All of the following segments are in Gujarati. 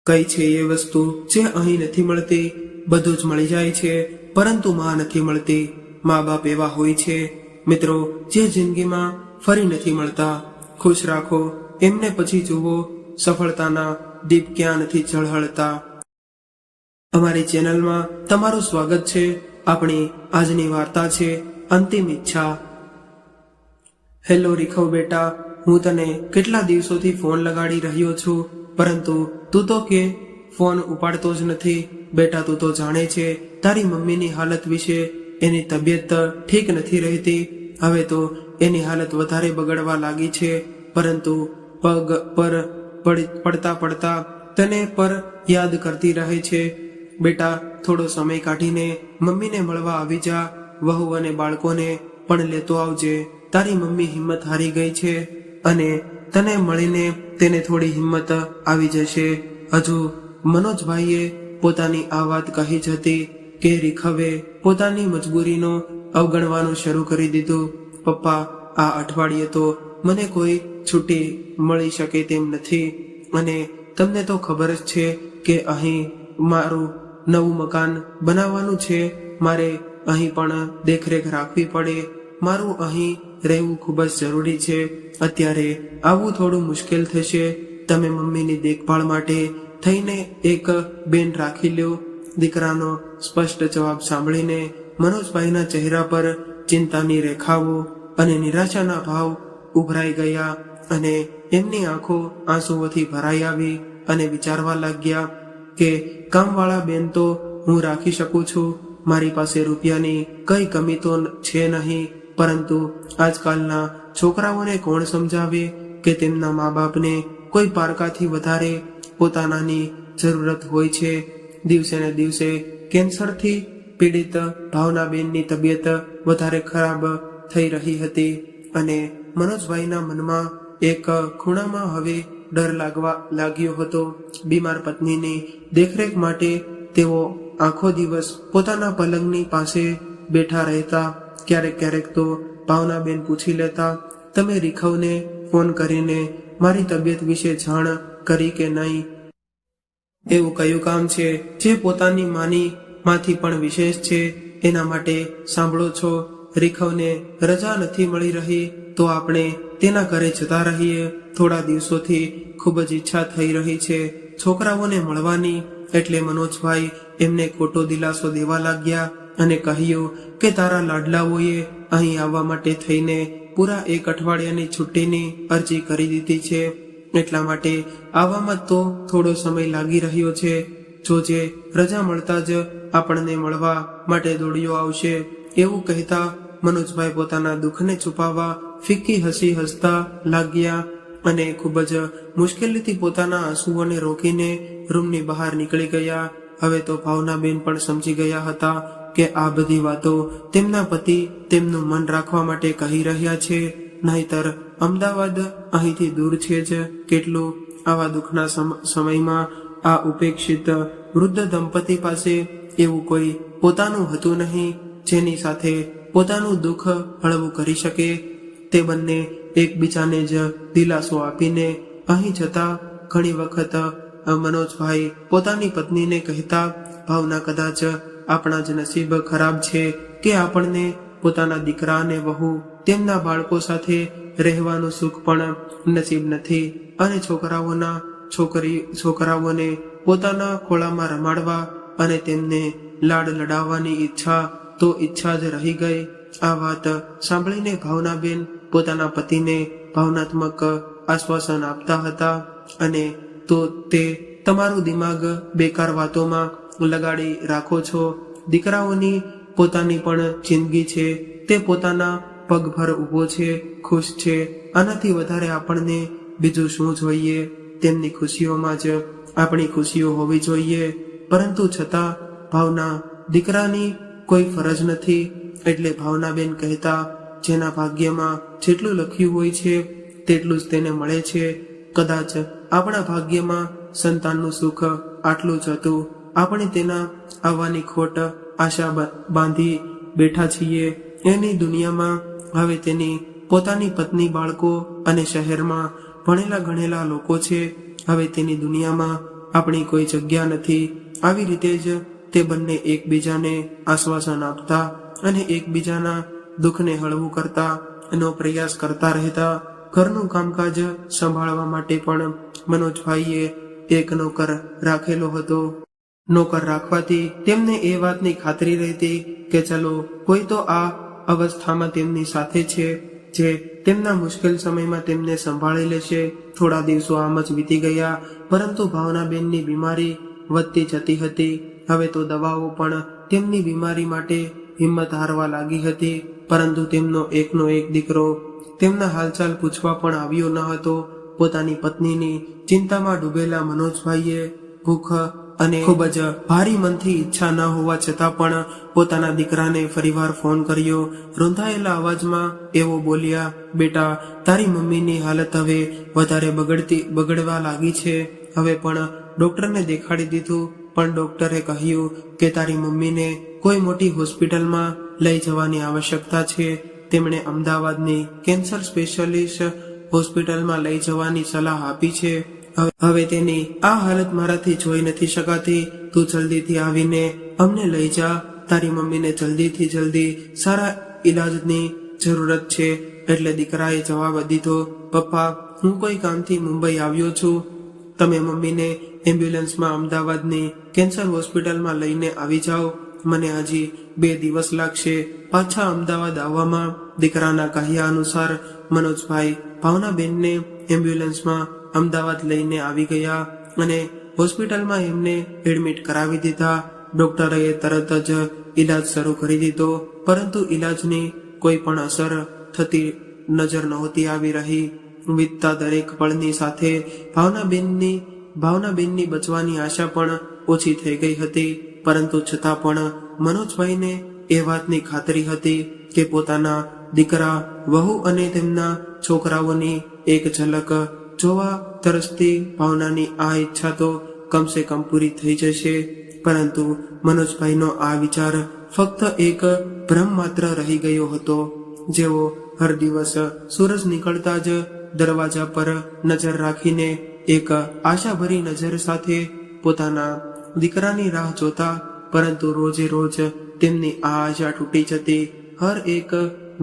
કઈ છે એ વસ્તુ જે અહીં નથી મળતી? બધું જ મળી જાય છે, પરંતુ માં નથી મળતી. મા બાપ એવા હોય છે મિત્રો, જે જિંદગીમાં ફરી નથી મળતા. ખુશ રાખો એમને, પછી જુઓ સફળતાના દીપ ક્યાં નથી ઝળહળતા. અમારી ચેનલમાં તમારું સ્વાગત છે. આપણી આજની વાર્તા છે અંતિમ ઈચ્છા. હેલો રીખવ બેટા, હું તને કેટલા દિવસોથી ફોન લગાડી રહ્યો છું, પરંતુ તું તો કે ફોન ઉપાડતો જ નથી. બેટા, તું તો જાણે છે તારી મમ્મીની હાલત વિશે. એની તબિયત ઠીક નથી રહેતી. હવે તો એની હાલત વધારે બગડવા લાગી છે, પરંતુ પગ પર પડતા પડતા તને પર યાદ કરતી રહે છે. બેટા, થોડો સમય કાઢીને મમ્મીને મળવા આવી જા. વહુ અને બાળકોને પણ લેતો આવજે. તારી મમ્મી હિંમત હારી ગઈ છે અને તને મળીને તેને થોડી હિંમત આવી જશે. હજુ મનોજભાઈએ પોતાની આ વાત કહી જ હતી કે રીખવે પોતાની મજબૂરીનો અવગણવાનું શરૂ કરી દીધું. પપ્પા, આ અઠવાડિયે તો મને કોઈ છુટ્ટી મળી શકે તેમ નથી, અને તમને તો ખબર જ છે કે અહીં મારું નવું મકાન બનાવવાનું છે. મારે અહીં પણ દેખરેખ રાખવી પડે. મારું અહીં રહેવું ખૂબ જ જરૂરી છે. અત્યારે આવવું થોડું મુશ્કેલ થશે. તમે મમ્મીની દેખભાળ માટે થઈને એક બેન રાખી લ્યો. દીકરાનો સ્પષ્ટ જવાબ સાંભળીને મનોજભાઈના ચહેરા પર ચિંતાની રેખાઓ અને નિરાશાના ભાવ ઉભરાઈ ગયા, અને એમની આંખો આંસુઓથી ભરાઈ આવી અને વિચારવા લાગ્યા કે કામવાળા બેન તો હું રાખી શકું છું. મારી પાસે રૂપિયાની કઈ કમી તો છે નહીં, પરંતુ આજકાલના છોકરાઓને કોણ સમજાવે કે તેમના મા બાપને કોઈ પારકાથી વધારે પોતાનાની જરૂરત હોય છે. દિવસે ને દિવસે કેન્સરથી પીડિત ભાવનાબેનની તબિયત વધારે ખરાબ થઈ રહી હતી, અને મનોજભાઈના મનમાં એક ખૂણામાં હવે ડર લાગ્યો હતો. બીમાર પત્નીની દેખરેખ માટે તેઓ આખો દિવસ પોતાના પલંગની પાસે બેઠા રહેતા. ક્યારેક ક્યારેક તો ભાવનાબેન પૂછી લેતા, તમે રીખવને ફોન કરીને મારી તબિયત વિશે જાણ કરી કે નહીં? એવું કયું કામ છે જે પોતાની માંથી પણ વિશેષ છે? એના માટે સાંભળો છો, રીખવને રજા નથી મળી રહી, તો આપણે તેના ઘરે જતા રહીએ. થોડા દિવસોથી ખૂબ જ ઈચ્છા થઈ રહી છે છોકરાઓને મળવાની. એટલે મનોજભાઈ એમને ખોટો દિલાસો દેવા લાગ્યા અને કહ્યું કે તારા લાડલાઓએ અહીં આવવા માટે થઈને પૂરા 1 અઠવાડિયાની છુટ્ટીની અરજી કરી દીધી છે. એટલા માટે આવવામાં તો થોડો સમય લાગી રહ્યો છે. જોજે, રજા મળતા જ આપણને મળવા માટે દોડ્યો આવશે. એવું કહેતા મનોજભાઈ પોતાના દુઃખને છુપાવવા ફિક્કી હસી હસતા લાગ્યા, અને ખૂબ જ મુશ્કેલીથી પોતાના આંસુઓને રોકીને રૂમની બહાર નીકળી ગયા. હવે તો ભાવનાબેન પણ સમજી ગયા હતા કે આ બધી વાતો તેમના પતિ તેમનું મન રાખવા માટે કહી રહ્યા છે, નહીતર અમદાવાદ અહીંથી દૂર છે જ કેટલું. આવા દુઃખના સમયમાં આ ઉપેક્ષિત વૃદ્ધ દંપતી પાસે એવું કોઈ પોતાનું હતું નહીં જેની સાથે પોતાનું દુઃખ હળવું કરી શકે. તે બંને એકબીજાને જ દિલાસો આપીને અહીં જતા. ઘણી વખત મનોજભાઈ પોતાની પત્નીને કહેતા, ભાવના, કદાચ આપણા જ નસીબ ખરાબ છે કે આપણને પોતાના દીકરા અને વહુ તેમના બાળકો સાથે રહેવાનું સુખ પણ નસીબ નથી, અને છોકરાઓને પોતાના ખોળામાં રમાડવા અને તેમને લાડ લડાવવાની ઈચ્છા જ રહી ગઈ. આ વાત સાંભળીને ભાવનાબેન પોતાના પતિને ભાવનાત્મક આશ્વાસન આપતા હતા, અને તો તે તમારું દિમાગ બેકાર વાતોમાં લગાડી રાખો છો. દીકરાઓની પોતાની પણ જિંદગી છે. તે પોતાના પગભર ઊભો છે, ખુશ છે. આનાથી વધારે આપણને બીજું શું જોઈએ? તેમની ખુશીઓમાં જ આપણી ખુશીઓ હોવી જોઈએ. પરંતુ છતાં ભાવના, દીકરાની કોઈ ફરજ નથી. એટલે ભાવનાબેન કહેતા, જેના ભાગ્યમાં જેટલું લખ્યું હોય છે તેટલું જ તેને મળે છે. કદાચ આપણા ભાગ્યમાં સંતાનનું સુખ આટલું જ હતું. આપણે તેના આવવાની ખોટ આશા બાંધી બેઠા છીએ. એની દુનિયામાં હવે તેની પોતાની પત્ની, બાળકો અને શહેરમાં ભણેલા ગણેલા લોકો છે. હવે તેની દુનિયામાં આપણી કોઈ જગ્યા નથી. આવી રીતે જ તે બંને એકબીજાને આશ્વાસન આપતા અને એકબીજાના દુઃખને હળવું કરતા એનો પ્રયાસ કરતા રહેતા. ઘરનું કામકાજ સંભાળવા માટે પણ મનોજભાઈએ એક નોકર રાખેલો હતો. નોકર રાખવાથી તેમને એ વાતની ખાતરી રહેતી કે ચલો કોઈ તો આ અવસ્થામાં તેમની સાથે છે જે તેમના મુશ્કેલ સમયમાં તેમને સંભાળી લેશે. થોડા દિવસો આમ જ વીતી ગયા, પરંતુ ભાવનાબેનની બીમારી વધતી જતી હતી. હવે તો દવાઓ પણ તેમની બીમારી માટે હિંમત હારવા લાગી હતી. પરંતુ તેમનો એકનો એક દીકરો તેમના હાલચાલ પૂછવા પણ આવ્યો ન હતો. પોતાની પત્નીની ચિંતામાં ડૂબેલા મનોજભાઈએ ભૂખ અને ખૂબ જ ભારી મનથી ઈચ્છા ન હોવા છતાં પણ પોતાના દીકરાને ફરીવાર ફોન કર્યો. રૂંધાયેલા અવાજમાં એવો બોલ્યા, બેટા, તારી મમ્મીની હાલત હવે વધારે બગડવા લાગી છે. હવે પણ ડોક્ટરને દેખાડી દીધું, પણ ડોક્ટરે કહ્યું કે તારી મમ્મીને કોઈ મોટી હોસ્પિટલમાં લઈ જવાની આવશ્યકતા છે. તેમણે અમદાવાદની કેન્સર સ્પેશિયાલિસ્ટ હોસ્પિટલમાં લઈ જવાની સલાહ આપી છે. હવે તેની આ હાલત મારાથી જોઈ નથી શકાતી. તું જલ્દીથી આવીને અમને લઈ જા. તારી મમ્મીને જલ્દીથી જલ્દી સારા ઈલાજની જરૂરત છે. એટલે દીકરાએ જવાબ દીધો, પપ્પા, હું કોઈ કામથી મુંબઈ આવ્યો છું. તમે મમ્મીને એમ્બ્યુલન્સમાં અમદાવાદની કેન્સર હોસ્પિટલમાં લઈને આવી જાઓ. મને હજી 2 દિવસ લાગશે પાછા અમદાવાદ આવવામાં. દીકરાના કહ્યા અનુસાર મનોજભાઈ ભાવનાબેનને એમ્બ્યુલન્સમાં અમદાવાદ લઈને આવી ગયા અને હોસ્પિટલમાં એમને એડમિટ કરાવી દીધા. ડોક્ટરે તરત જ ઈલાજ શરૂ કરી દીધો, પરંતુ ઈલાજની કોઈ પણ અસર થતી નજર નહોતી આવી રહી. વીતતા દરેક પળની સાથે ભાવનાબેનની બચવાની આશા પણ ઓછી થઈ ગઈ હતી. પરંતુ છતાં પણ મનોજભાઈને એ વાતની ખાતરી હતી કે પોતાના દીકરા, વહુ અને તેમના છોકરાઓની એક ઝલક જોવા તરસતી ભાવનાની આ ઈચ્છા તો કમસે કમ પૂરી થઈ જશે. પરંતુ મનોજભાઈનો આ વિચાર ફક્ત એક ભ્રમ માત્ર રહી ગયો હતો. જેઓ હર દિવસ સૂરજ નીકળતા જ દરવાજા પર નજર રાખીને એક આશાભરી નજર સાથે પોતાના દીકરાની રાહ જોતા, પરંતુ રોજે રોજ તેમની આ આશા તૂટી જતી. હર એક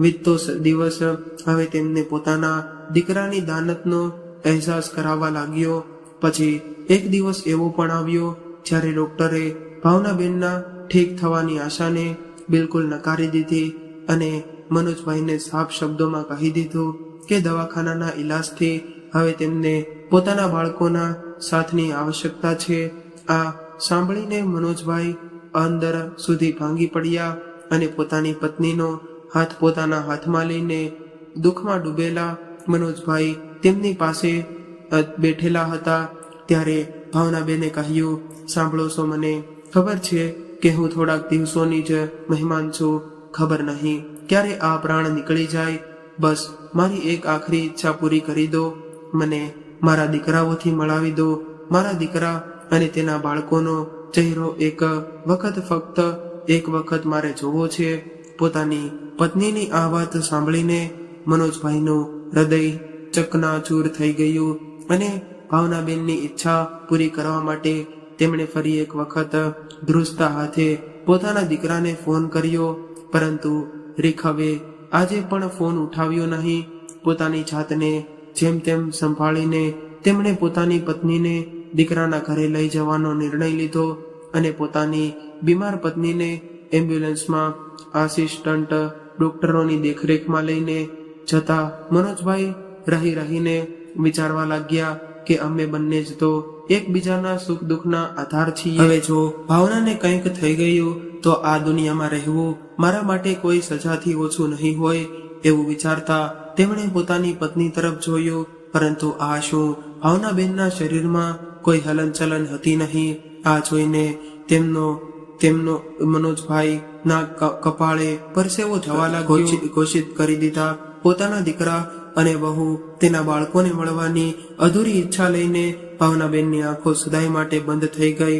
વીતતો દિવસ હવે તેમને પોતાના દીકરાની દાનતનો અહેસાસ કરાવવા લાગ્યો. પછી એક દિવસ એવો પણ આવ્યો જ્યારે ડોક્ટરે ભાવનાબેનના ઠીક થવાની આશાને બિલકુલ નકારી દીધી અને મનોજભાઈને સાફ શબ્દોમાં કહી દીધું કે દવાખાનાના ઈલાજથી હવે તેમને પોતાના બાળકોના સાથની આવશ્યકતા છે. આ સાંભળીને મનોજભાઈ અંદર સુધી ભાંગી પડ્યા અને પોતાની પત્નીનો હાથ પોતાના હાથમાં લઈને દુઃખમાં ડૂબેલા મનોજભાઈ તેમની પાસે બેઠેલા હતા. ત્યારે ભાવનાબેને કહ્યું, સાંભળો છો, મને ખબર છે કે હું થોડાક દિવસોની જ મહેમાન છું. ખબર નહીં ક્યારે આ પ્રાણ નીકળી જાય. બસ મારી એક આખરી ઈચ્છા પૂરી કરી દો. મને મારા દીકરાઓથી મળાવી દો. મારા દીકરા અને તેના બાળકોનો ચહેરો ફક્ત એક વખત મારે જોવો છે. પોતાની પત્નીની આ વાત સાંભળીને મનોજભાઈનું હૃદય ચકનાચૂર થઈ ગયું અને ભાવનાબેનની ઈચ્છા પૂરી કરવા માટે તેમણે ફરી એક વખત ધ્રુજતા હાથે પોતાના દીકરાને ફોન કર્યો. પરંતુ રીખવે આજે પણ ફોન ઉઠાવ્યો નહીં. પોતાની જાતને જેમ તેમ સંભાળીને તેમણે પોતાની પત્નીને દીકરાના ઘરે લઈ જવાનો નિર્ણય લીધો અને પોતાની બીમાર પત્નીને એમ્બ્યુલન્સમાં આસિસ્ટન્ટ ડોક્ટરોની દેખરેખમાં લઈને જતા મનોજભાઈ રહીને વિચારવા લાગ્યા કે અમે બંને જ તો એકબીજાના સુખ દુઃખના આધાર છીએ. હવે જો ભાવનાને કંઈક થઈ ગયું તો આ દુનિયામાં રહેવું મારા માટે કોઈ સજાથી ઓછું નહીં હોય એવું વિચારતા તેમણે પોતાની પત્ની તરફ જોયું. પરંતુ આ શું? ભાવનાબેનના શરીરમાં કોઈ હલનચલન હતી નહીં. આ જોઈને તેમનો મનોજભાઈ ના કપાળે પરસેવો જવા લાગ્યો. ઘોષિત કરી દીધા પોતાના દીકરા અને વહુ તેના બાળકોને મળવાની અધૂરી ઈચ્છા લઈને ભાવનાબેનની આંખો સદાય માટે બંધ થઈ ગઈ.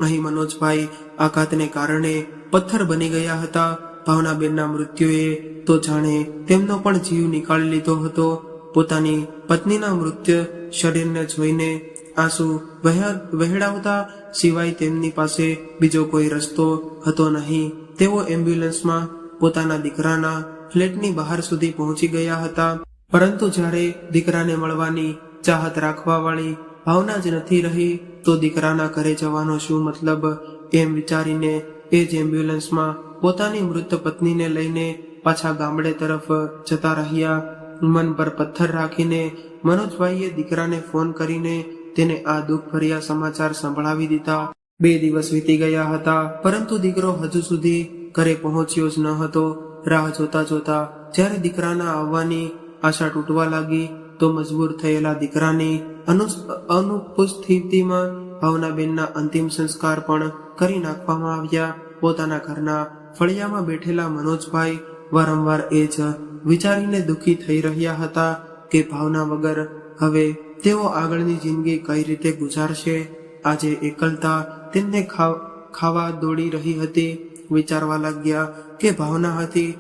અહીં મનોજભાઈ આઘાતને કારણે પથ્થર બની ગયા હતા. ભાવનાબેનના મૃત્યુએ તો જાણે તેમનો પણ જીવ નીકાળી લીધો હતો. પોતાની પત્નીના મૃત્યુ શરીરને જોઈને આંસુ વહેડાવતા સિવાય તેમની પાસે બીજો કોઈ રસ્તો હતો નહીં. તેઓ એમ્બ્યુલન્સમાં પોતાના દીકરાના ફ્લેટની બહાર સુધી પહોંચી ગયા હતા. પરંતુ જ્યારે દીકરાને મળવાની ચાહત રાખવા વાળી ભાવના જ નથી રહી તો દીકરાના ઘરે જવાનો શું મતલબ, એમ વિચારીને એ જ એમ્બ્યુલન્સમાં પોતાની મૃત પત્નીને લઈને પાછા ગામડે તરફ જતા રહ્યા. મન પર પથ્થર રાખીને મનોજભાઈએ દીકરાને ફોન કરીને તેને આ દુઃખભર્યા સમાચાર સંભળાવી દીધા. 2 દિવસ વીતી ગયા હતા પરંતુ દીકરો હજુ સુધી ઘરે પહોંચ્યો જ ન હતો. રાહ જોતા જોતા જ્યારે દીકરાના આવવાની આશા તૂટવા લાગી તો મજબૂર થયેલા દીકરાની અનુપસ્થિતિમાં ભાવનાબેનના અંતિમ સંસ્કાર પણ કરી નાખવામાં આવ્યા. પોતાના ઘરના ફળિયામાં બેઠેલા મનોજભાઈ વારંવાર એ જ વિચારીને દુઃખી થઈ રહ્યા હતા કે ભાવના વગર હવે તેઓ આગળની જિંદગી કઈ રીતે ગુજારશે. આજે એકલતા તેમને ખાવા દોડી રહી હતી. વિચારવા લાગ્યા કે ભાવના હતી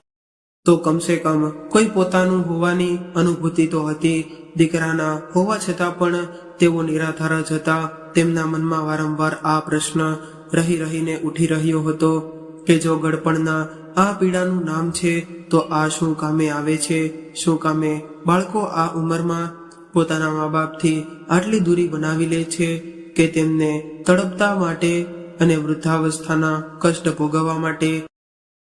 તો કમસે કમ કોઈ પોતાનું હોવાની અનુભૂતિ તો હતી. દીકરાના હોવા છતાં પણ તેઓ નિરાધાર જ હતા. તેમના મનમાં વારંવાર આ પ્રશ્ન રહીને ઉઠી રહ્યો હતો કે જો ગળપણના આ પીડાનું નામ છે તો આ શું કામે આવે છે? શું કામે બાળકો આ ઉંમરમાં પોતાના મા બાપથી આટલી દૂરી બનાવી લે છે કે તેમને તડપતા માટે અને વૃદ્ધાવસ્થાના કષ્ટ ભોગવવા માટે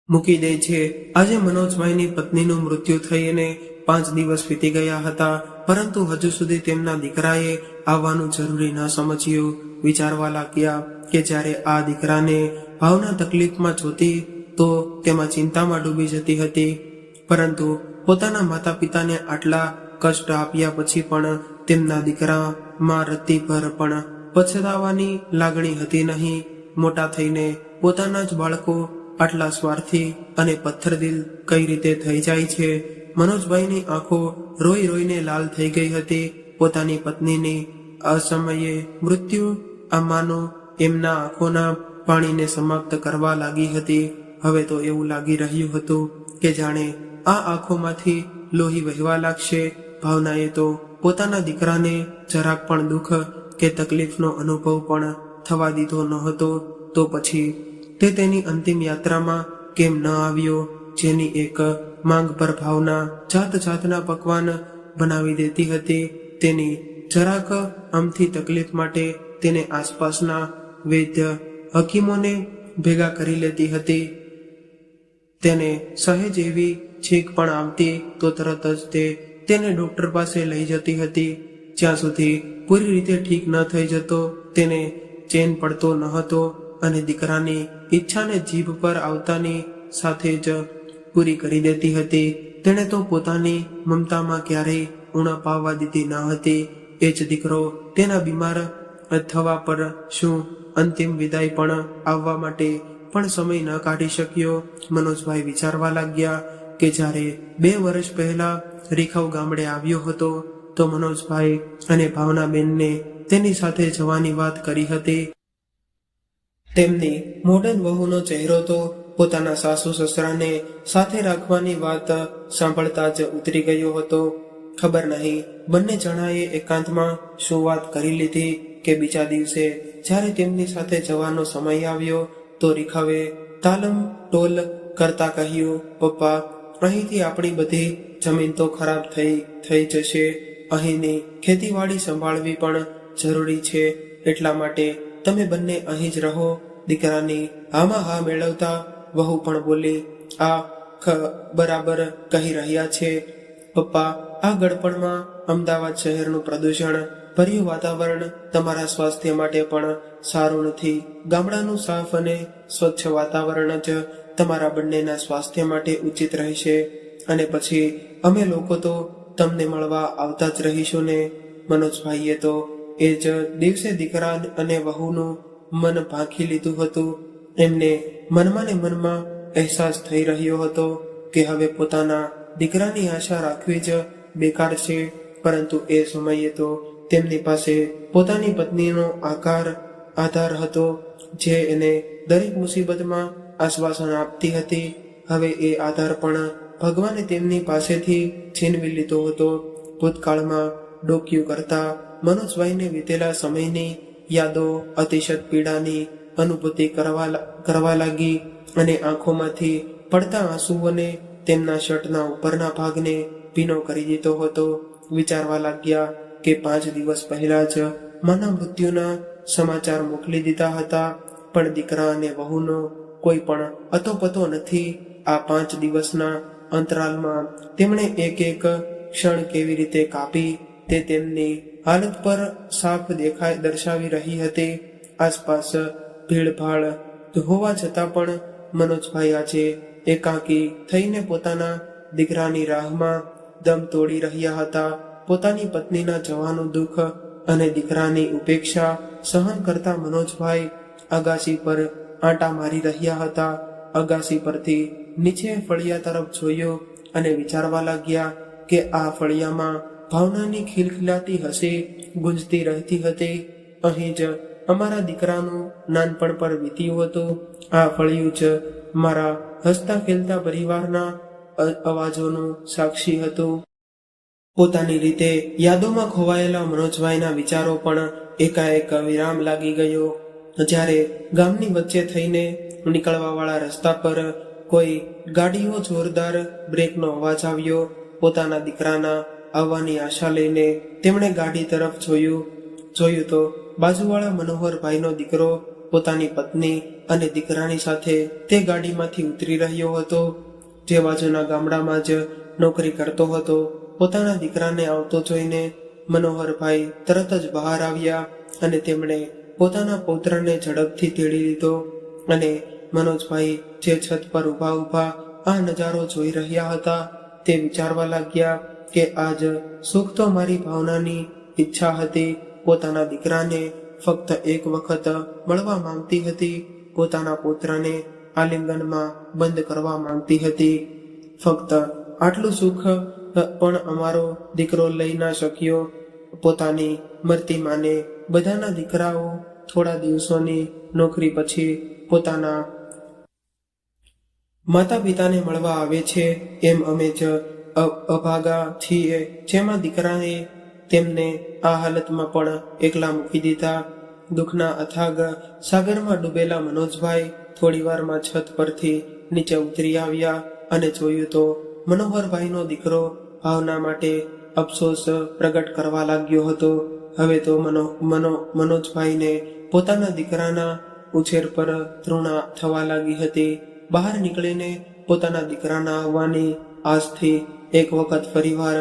મૂકી દે છે. આજે મનોજભાઈની પત્નીનું મૃત્યુ થઈને 5 દિવસ વીતી ગયા હતા પરંતુ હજુ સુધી તેમના દીકરાએ આવવાનું જરૂરી ન સમજ્યું. વિચારવા લાગ્યા કે જ્યારે આ દીકરાને ભાવના તકલીફમાં જોતી તો તેમાં ચિંતામાં ડૂબી જતી હતી, પરંતુ પોતાના માતા પિતાને આટલા કષ્ટ આપ્યા પછી પણ તેમના દીકરામાં રત્તીભર પણ પછતાવાની લાગણી હતી નહીં. મોટા થઈને પોતાના જ બાળકો આટલા સ્વાર્થી અને પથ્થરદિલ કઈ રીતે થઈ જાય છે? મનોજભાઈની આંખો રોઈને લાલ થઈ ગઈ હતી. પોતાની પત્નીની અસમયે મૃત્યુ આમાંનો એમના આંખોના પાણીને સમાપ્ત કરવા લાગી હતી. હવે તો એવું લાગી રહ્યું હતું કે જાણે આ આંખોમાંથી લોહી વહેવા લાગશે. ભાવનાએ તો પોતાના દીકરાને જરાક પણ દુઃખ કે તકલીફનો અનુભવ પણ થવા દીધો ન હતો. તો પછી તે તેની અંતિમ યાત્રામાં કેમ ન આવ્યો? જેની એક માંગ પર ભાવના જાતના પકવાન બનાવી દેતી હતી. તેની જરાક આમથી તકલીફ માટે તેને આસપાસના વૈદ્ય હકીમોને ભેગા કરી લેતી હતી. તેને સહેજ એવી છીંક પણ આવતી તો તરત જ તેને ડોક્ટર પાસે લઈ જતી હતી. જ્યાં સુધી પૂરી રીતે ઠીક ન થઈ જતો તેને ચેન પડતો ન હતો અને દીકરાની ઈચ્છાને જીભ પર આવતાની સાથે જ પૂરી કરી દેતી હતી. તેણે તો પોતાની મમતામાં ક્યારેય ઉણપ આવવા દીધી ન હતી. એ જ દીકરો તેના બીમાર થવા પર શું અંતિમ વિદાય પણ આવવા માટે પણ સમય ન કાઢી શક્યો? મનોજભાઈ વિચારવા લાગ્યા કે જ્યારે 2 વર્ષ પહેલા રીખવ ગામડે આવ્યો હતો તો મનોજભાઈ અને ભાવનાબેનને તેની સાથે જવાની વાત કરી હતી. તેમની મોડર્ન વહુનો ચહેરો તો પોતાના સાસુ સસરાને સાથે રાખવાની વાત સાંભળતા જ ઉતરી ગયો હતો. ખબર નહીં બંને જણાએ એકાંતમાં શું વાત કરી લીધી કે બીજા દિવસે જ્યારે તેમની સાથે જવાનો સમય આવ્યો તો રીખવે તાલમ ટોલ કરતા કહ્યું, પપ્પા, અહીંથી આપણી બધી જમીન તો ખરાબ થઈ જશે. અહીંની ખેતીવાડી સંભાળવી પણ જરૂરી છે. એટલા માટે તમે બંને અહીં જ રહો. દીકરાની હામાં હા મેળવતા વહુ પણ બોલી, આ બરાબર કહી રહ્યા છે પપ્પા. આ ગળપણમાં અમદાવાદ શહેરનું પ્રદૂષણ ભર્યું વાતાવરણ તમારા સ્વાસ્થ્ય માટે પણ સારું નથી. ગામડાનું સાફ અને સ્વચ્છ વાતાવરણ જ તમારા બંનેના સ્વાસ્થ્ય માટે ઉચિત રહેશે. અને પછી અમે લોકો તો તમને મળવા આવતા જ રહીશું ને. મનોજભાઈએ તો એ જ દિવસે દીકરા અને વહુનું મન ભાંખી લીધું હતું. એમને મનમાં ને મનમાં અહેસાસ થઈ રહ્યો હતો કે હવે પોતાના દીકરાની આશા રાખવી જ બેકાર છે. પરંતુ એ સમયે તો તેમની પાસે પોતાની પત્નીનો આધાર હતો જે એને દરેક મુસીબતમાં આશ્વાસન આપતી હતી. હવે એ આધાર પણ ભગવાને તેમની પાસેથી છીનવી લીધો હતો. ભૂતકાળમાં ડોક્યું કરતા મનોજભાઈને વીતેલા સમયની યાદો અતિશત પીડાની અનુભૂતિ કરવા લાગી અને આંખોમાંથી પડતા આંસુઓને તેમના શર્ટના ઉપરના ભાગને ભીનો કરી દીધો હતો. વિચારવા લાગ્યા કે 5 દિવસ પહેલા જ માના મૃત્યુના સમાચાર મોકલી દીધા હતા, પણ દીકરા અને વહુનો કોઈ પણ અતોપતો નથી. આ 5 દિવસના અંતરાલમાં તેમણે એક એક ક્ષણ કેવી રીતે કાપી તે તેમની હાલત પર સાફ દર્શાવી રહી હતી. આસપાસ ભીડભાડ હોવા છતાં પણ મનોજભાઈ આજે એકાંકી થઈને પોતાના દીકરાની રાહમાં દમ તોડી રહ્યા હતા. પોતાની પત્નીના જવાનું દુઃખ અને દીકરાની ઉપેક્ષા સહન કરતા મનોજભાઈ અગાસી પર આંટા મારી રહ્યા હતા. અગાસી પરથી નીચે ફળિયા તરફ જોયો અને વિચારવા લાગ્યા કે આ ફળિયામાં ભાવનાની ખિલખિલાતી હસી ગુંજતી રહેતી હતી. અહીં જ અમારા દીકરાનું નાનપણ પર વીત્યું હતું. આ ફળિયું જ મારા હસતા ખેલતા પરિવારના અવાજોનું સાક્ષી હતું. પોતાની રીતે યાદોમાં ખોવાયેલા મનોજભાઈના વિચારો પણ એકાએક વિરામ લાગી ગયો. જ્યારે ગામની વચ્ચે થઈને નીકળવા વાળા રસ્તા પર કોઈ ગાડીઓ જોરદાર બ્રેકનો અવાજ આવ્યો. પોતાના દીકરાના આવવાની આશા લઈને તેમણે ગાડી તરફ જોયું તો બાજુવાળા મનોહરભાઈનો દીકરો પોતાની પત્ની અને દીકરાની સાથે તે ગાડીમાંથી ઉતરી રહ્યો હતો. જે બાજુના ગામડામાં જ નોકરી કરતો હતો. પોતાના દીકરાને આવતો જોઈને મનોહરભાઈ તરત જ બહાર આવ્યા અને તેમણે પોતાના પૌત્રને ઝડપથી તેડી લીધો. અને મનોજભાઈ જે છત પર ઊભા આ નજારો જોઈ રહ્યા હતા તે વિચારવા લાગ્યા કે આજ સુખ તો મારી ભાવનાની ઈચ્છા હતી. પોતાના દીકરાને ફક્ત એક વખત મળવા માંગતી હતી. પોતાના પુત્રને આલિંગનમાં બંધ કરવા માંગતી હતી. ફક્ત આટલું સુખ પણ અમારો દીકરો લઈ ના શક્યો. પોતાની મરતી માને બધાના દીકરાઓ થોડા દિવસોની નોકરી પછી પોતાના માતા પિતાને મળવા આવે છે, એમ અમે જ અભાગા છીએ, જેમાં દીકરાએ તેમને આ હાલતમાં પણ એકલા મૂકી દીધા. દુઃખના અથાગ સાગરમાં ડૂબેલા મનોજભાઈ થોડીવારમાં છત પરથી નીચે ઉતરી આવ્યા અને જોયું તો મનોહરભાઈનો દીકરો ભાવના માટે અફસોસ પ્રગટ કરવા લાગ્યો હતો. હવે તો મનોજભાઈને પોતાના દીકરાના ઉછેર પર તૃણા થવા લાગી હતી. બહાર નીકળીને પોતાના દીકરાના આવવાની આજથી એક વખત ફરીવાર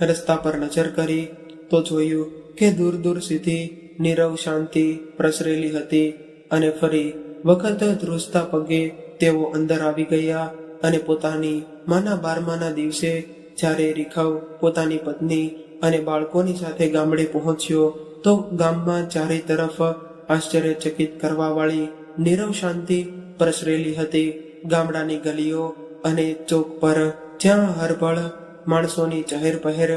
રસ્તા પર નજર કરી તો જોયું કે દૂર દૂર સુધી નીરવ શાંતિ પ્રસરેલી હતી. અને ફરી વખત ધ્રુજતા પગે તેઓ અંદર આવી ગયા અને પોતાની માના 12માના દિવસે જ્યારે રીખવ પોતાની પત્ની અને બાળકોની સાથે ગામડે પહોંચ્યો તો ગામમાં ચારે તરફ આશ્ચર્યચકિત કરવા વાળી નીરવ શાંતિ પ્રસરેલી હતી. ગામડાની ગલીઓ અને ચોક પર જ્યાં હરભળ માણસોની ચહેર પહેર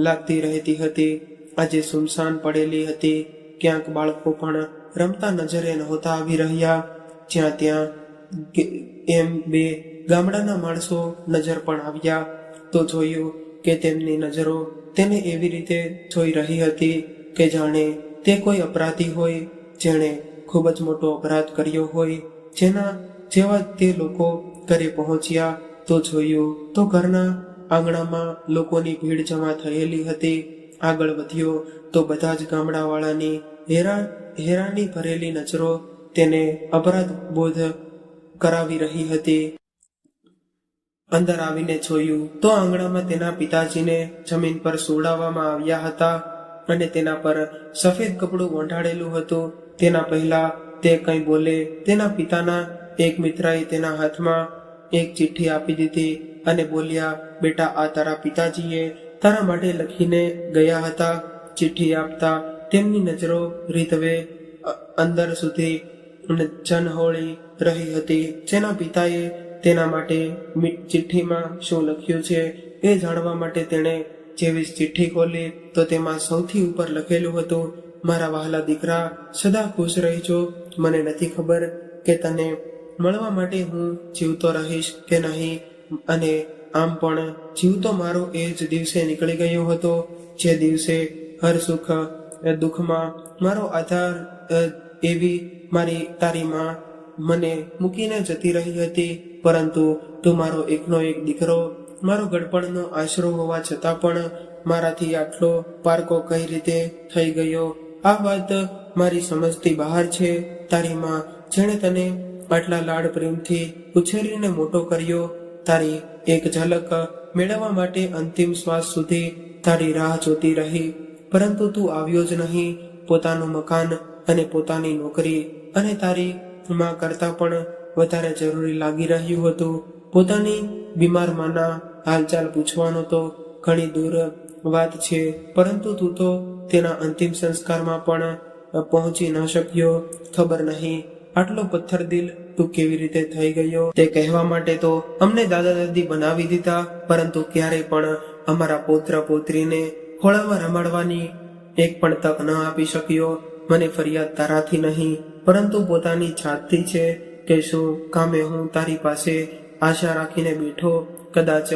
લાગતી રહેતી હતી આજે સુમસાન પડેલી હતી. ક્યાંક બાળકો પણ રમતા નજરે નહોતા આવી રહ્યા. જ્યાં ત્યાં એમ બે ગામડાના માણસો નજર પણ આવ્યા તો જોયું કે તેમની નજરો તેને એવી રીતે જોઈ રહી હતી કે જાણે તે કોઈ અપરાધી હોય, જેણે ખૂબ જ મોટો અપરાધ કર્યો હોય. જેવા તે લોકો ઘરે પહોંચ્યા તો જોયું તો ઘરના આંગણામાં લોકોની ભીડ જમા થયેલી હતી. આગળ વધ્યો તો બધા જ ગામડાવાળાની હેરાની ભરેલી નજરો તેને અપરાધ બોધ કરાવી રહી હતી. અંદર આવીને જોયું તો આંગણામાં તેના પિતાજીને જમીન પર સુવડાવવામાં આવ્યા હતા અને તેના પર સફેદ કપડું ઓઢાડેલું હતું. તેના પહેલા તે કંઈ બોલે તેના પિતાના એક મિત્રએ તેના હાથમાં એક ચિઠ્ઠી આપી દીધી અને બોલ્યા, બેટા, આ તારા પિતાજીએ તારા માટે લખીને ગયા હતા. ચિઠ્ઠી આપતા તેમની નજરો રીતવે અંદર સુધી જનહોળી રહી હતી. જેના પિતાએ તેના માટે ચિઠ્ઠીમાં શું લખ્યું છે એ જાણવા માટે તેણે જેવી ચિઠ્ઠી ખોલી તો તેમાં સૌથી ઉપર લખેલું હતું, મારા વહાલા દીકરા, સદા ખુશ રહેજો. મને નથી ખબર કે તને મળવા માટે હું જીવતો રહીશ કે નહીં, અને આમ પણ જીવતો મારો એ જ દિવસે નીકળી ગયો હતો જે દિવસે હર સુખ દુઃખમાં મારો આધાર એવી મારી તારી માં મને મૂકીને જતી રહી હતી, પરંતુ તું મારો એકનો એક દીકરો, મારો ગડપણનો આશરો હોવા છતાં પણ મારાથી આટલો પારકો કઈ રીતે થઈ ગયો? આ વાત મારી સમજથી બહાર છે. તારી માં જેણે તને આટલા લાડ પ્રેમથી ઉછેરીને મોટો કર્યો, તારી એક ઝલક મેળવવા માટે અંતિમ શ્વાસ સુધી તારી રાહ જોતી રહી, પરંતુ તું આવ્યો જ નહીં. પોતાનું મકાન અને પોતાની નોકરી અને તારી માં કરતા પણ વધારે જરૂરી લાગી રહ્યું હતું. પોતાની બીમાર માના હાલચાલ પૂછવાનો તો ઘણી દૂર વાત છે, પરંતુ તું તો તેના અંતિમ સંસ્કારમાં પણ પહોંચી ન શક્યો. ખબર નહીં આટલો પથ્થર દિલ તું કેવી રીતે થઈ ગયો. તે કહેવા માટે તો અમને દાદા દાદી બનાવી દીધા, પરંતુ ક્યારેય પણ અમારા પૌત્ર પૌત્રીને ખોળામાં રમાડવાની એક પણ તક ન આપી શક્યો. મને ફરિયાદ તારાથી નહીં, પરંતુ પોતાની જાતથી છે કે શું કામે હું તારી પાસે આશા રાખીને બેઠો. કદાચ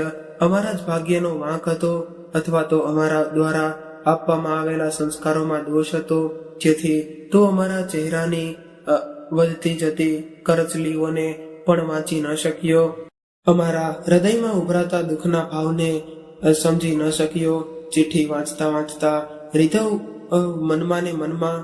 અમારા જ ભાગ્યનો વાંક હતો, અથવા તો અમારા દ્વારા આપવામાં આવેલા સંસ્કારોમાં દોષ હતો, જેથી તું અમારા ચહેરાની વધતી જતી કરચલીઓને પણ વાંચી ન શક્યો. અમારા હૃદયમાં ઉભરાતા દુઃખના ભાવને સમજી ન શક્યો. ચિઠ્ઠી વાંચતા વાંચતા રીધવ મનમાં ને મનમાં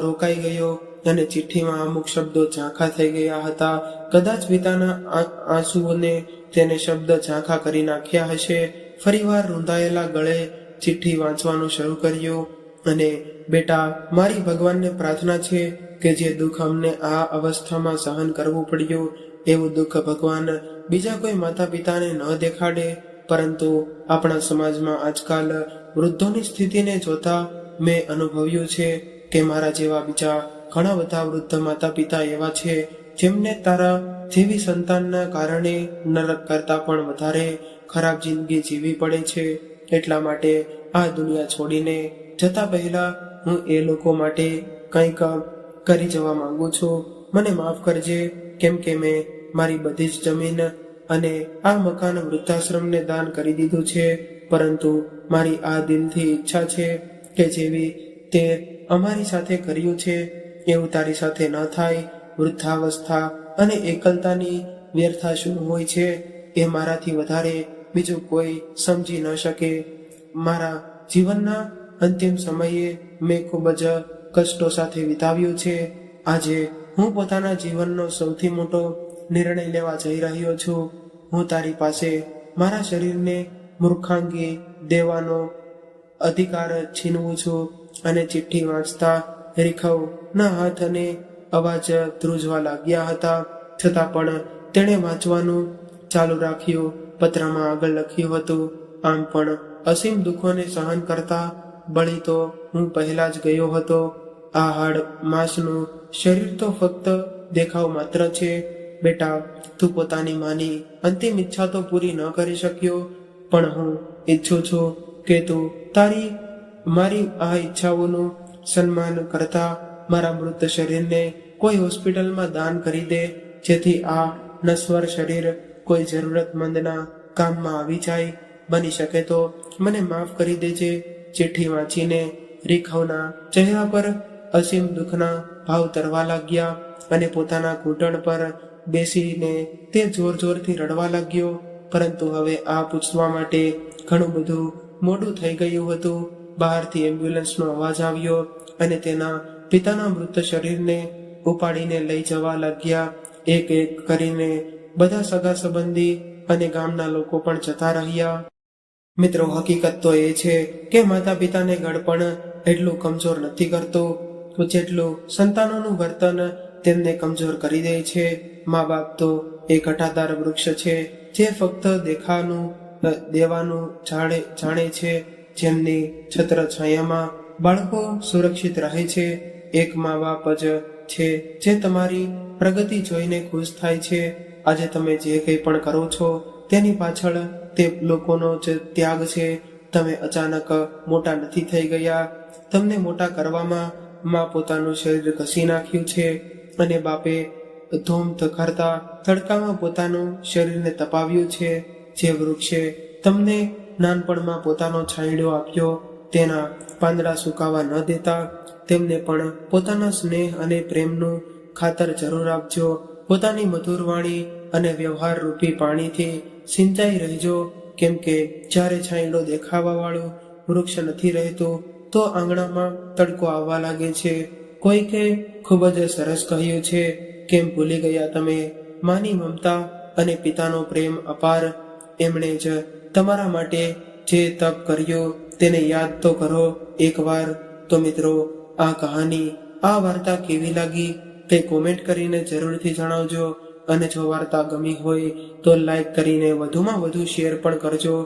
રોકાઈ ગયો, અને ચિઠ્ઠીમાં અમુક શબ્દો ઝાંખા થઈ ગયા હતા. કદાચ પિતાના આંસુઓને તેને શબ્દ ઝાંખા કરી નાખ્યા હશે. ફરીવાર રૂંધાયેલા ગળે ચિઠ્ઠી વાંચવાનું શરૂ કર્યું. અને બેટા, મારી ભગવાનને પ્રાર્થના છે કે જે દુઃખ અમને આ અવસ્થામાં સહન કરવું પડ્યું, એવું દુઃખ ભગવાન બીજા કોઈ માતા પિતાને ન દેખાડે. પરંતુ આપણા સમાજમાં આજકાલ વૃદ્ધોની સ્થિતિને જોતા મેં અનુભવ્યું છે કે મારા જેવા બીજા ઘણા બધા વૃદ્ધ માતા પિતા એવા છે જેમને તારા જેવી સંતાનના કારણે નરક કરતા પણ વધારે ખરાબ જિંદગી જીવવી પડે છે. એટલા માટે આ દુનિયા છોડીને જતા પહેલા હું એ લોકો માટે કંઈક કરી જવા માંગુ છું. મને માફ કરજે, કેમ કે મેં મારી બધી જ જમીન અને આ મકાન વૃદ્ધાશ્રમને દાન કરી દીધું છે. પરંતુ મારી આ દિલથી ઈચ્છા છે કે જેવી તે અમારી સાથે કર્યું છે એવું તારી સાથે ન થાય. વૃદ્ધાવસ્થા અને એકલતાની વ્યર્થા શું હોય છે એ મારાથી વધારે બીજું કોઈ સમજી ન શકે. મારા જીવનના અંતિમ સમયે મેં ખૂબ જ કષ્ટો સાથે વિતાવ્યું છે. આજે હું પોતાના જીવનનો સૌથી મોટો નિર્ણય લેવા જઈ રહ્યો છું. હું તારી પાસે મારા શરીરને મૂર્ખાંગી દેવાનો અધિકાર છીનવું છું. અને ચિઠ્ઠી વાંચતા રીખવના હાથ અને અવાજ ધ્રુજવા લાગ્યા હતા, છતાં પણ તેણે વાંચવાનું ચાલુ રાખ્યું. પત્રમાં આગળ લખ્યું હતું, આમ પણ અસીમ દુઃખોને સહન કરતા બળી તો હું પહેલા જ ગયો હતો. આ હાડ માંસનું શરીર તો ફક્ત દેખાવ માત્ર છે. બેટા, તું પોતાની માની અંતિમ ઈચ્છા તો પૂરી ન કરી શક્યો, પણ હું ઈચ્છું છું કે તું મારી આ ઈચ્છાઓનું સન્માન કરતા મારા મૃત શરીરને કોઈ હોસ્પિટલમાં દાન કરી દે, જેથી આ નશ્વર શરીર કોઈ જરૂરતમંદના કામમાં આવી જાય. બની શકે તો મને માફ કરી દેજે. ચિઠ્ઠી વાંચીને રીખવના ચહેરા પર અસીમ દુઃખના ભાવ તરવા લાગ્યા, અને પોતાના ઘૂંટણ પર બેસીને તે જોર જોરથી રડવા લાગ્યો. પરંતુ હવે આ પૂછવા માટે ઘણું બધું મોડું થઈ ગયું હતું. બહારથી એમ્બ્યુલન્સનો અવાજ આવ્યો, અને તેના પિતાના મૃત શરીરને ઉપાડીને લઈ જવા લાગ્યા. એક એક કરીને બધા સગા સંબંધી અને ગામના લોકો પણ જતા રહ્યા. મિત્રો, હકીકત તો એ છે કે માતા પિતાને ગળપણ એટલું કમજોર નથી કરતું જેટલું સંતાનોનું વર્તન તેમને કમજોર કરી દે છે. મા બાપ તો એ ઘટાદાર વૃક્ષ છે જે ફક્ત દેવાનું જાણે છે, જેમની છત્ર છાયામાં બાળકો સુરક્ષિત રહે છે. એક મા બાપ જ છે જે તમારી પ્રગતિ જોઈને ખુશ થાય છે. આજે તમે જે કંઈ પણ કરો છો તેની પાછળ તે લોકોનો જ ત્યાગ છે. તમે અચાનક મોટા નથી થઈ ગયા. તમને મોટા કરવામાં માં પોતાનું શરીર ઘસી નાખ્યું છે, અને બાપે ધૂમ ધખાડતા તડકામાં પોતાનું શરીરને તપાવ્યું છે. જે વૃક્ષે તમને નાનપણમાં પોતાનો છાંયડો આપ્યો, તેના પાંદડા સુકાવા ન દેતા. તેમને પણ પોતાના સ્નેહ અને પ્રેમનું ખાતર જરૂર આપજો. પોતાની મધુર વાણી અને વ્યવહાર રૂપી પાણીથી સિંચાઈ રહેજો. કેમ કે જ્યારે છાંયડો દેખાવા વાળું વૃક્ષ નથી રહેતું તો આંગણામાં તડકો આવવા લાગે છે. કોઈકે ખૂબ જ સરસ કહ્યું છે, કેમ ભૂલી ગયા તમે? માની મમતા અને પિતાનો પ્રેમ અપાર. એમણે જ તમારા માટે જે તપ કર્યો તેને યાદ તો કરો એકવાર. તો મિત્રો, આ કહાની, આ વાર્તા કેવી લાગી તે કોમેન્ટ કરીને જરૂરથી જણાવજો. અને જો વાર્તા ગમી હોય તો લાઈક કરીને વધુમાં વધુ શેર પણ કરજો.